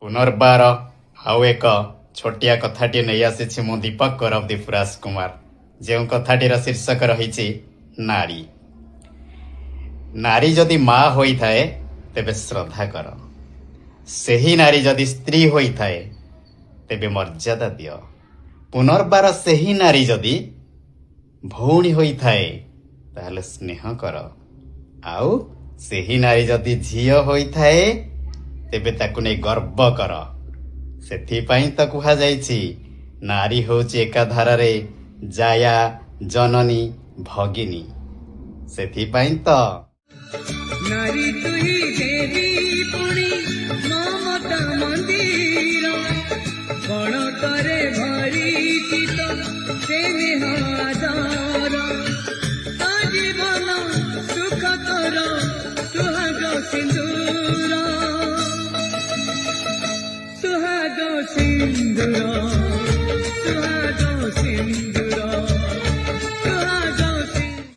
पुनर्बार आउ एक छोटिया कथाटी नहीं आसी मु दीपक दिपुराज कुमार जो कथाटीर शीर्षक रही नारी। नारी जदि माँ होई थाए तेबे श्रद्धा कर, सही नारी जदि स्त्री होई थाए तेबे मर्यादा दियो। पुनर्बार सही नारी जदि भौणी होई थाए ताहले स्नेह कर, आउ सही नारी जदि झियो होई थाए तेबे ताकु नै गर्व कर। सेथिपाई त कुहा जाइछि नारी होउछि एकाधारारे जाया जननी भगिनी। सेथिपाई त नारी तुही देवी पुणी ममता मंदिर गण करे भरी चित स्नेह आदर तो जीवन सुख कर सुहाग सिंदूर सुहाग सिंदूर।